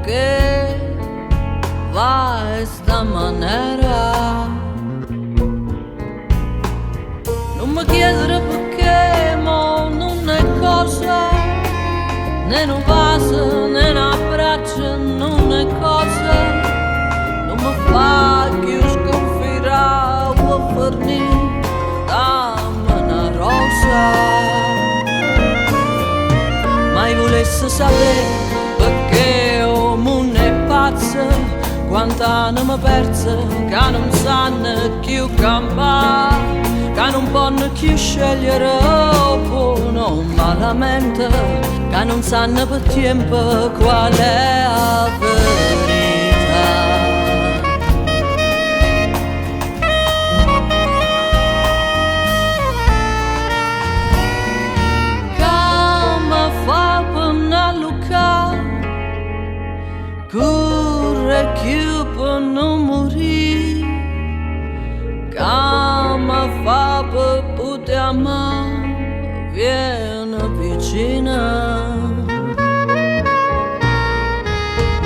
perché vai sta maniera. Non mi chiedere perché, ma non è cosa, né un vaso, né un abbraccio, non è cosa. Non mi fa più sconfirà o fornire, dammi una rosa. Mai volesse sapere perché o mondo è pazzo, quant'anima persa che non sanno più campare, che non possono più scegliere buono o malamente, che non sanno per tempo qual è la verità. Come fa per non lucare, corre più per non morire, come fa per poter amare, vieni vicina.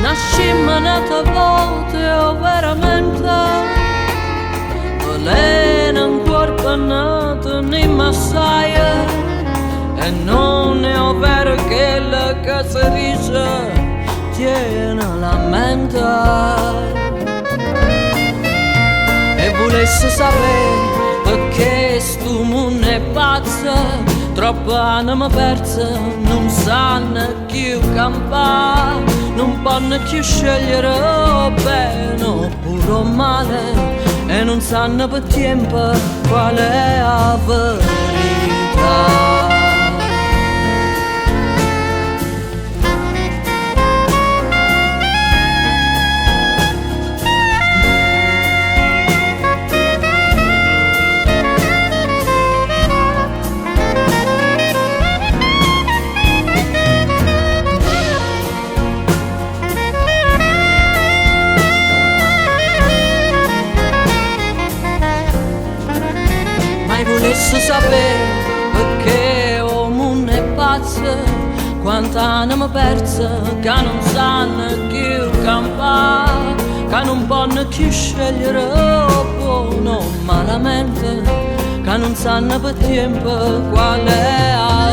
Nascimmo un'altra volta o veramente, volendo un corpo nato nei massaia, e non è vero che la casa dice tiene la mente. E volesse sapere perché sto mondo è pazzo, troppo anima persa, non sanno più campare, non possono più scegliere bene oppure male, e non sanno per tempo qual è la verità. Volesse sapere perché o mondo è pazzo, quant'anima persa che non sanno più campare, che non possono più scegliere buono o malamente, che non sanno per tempo qual è la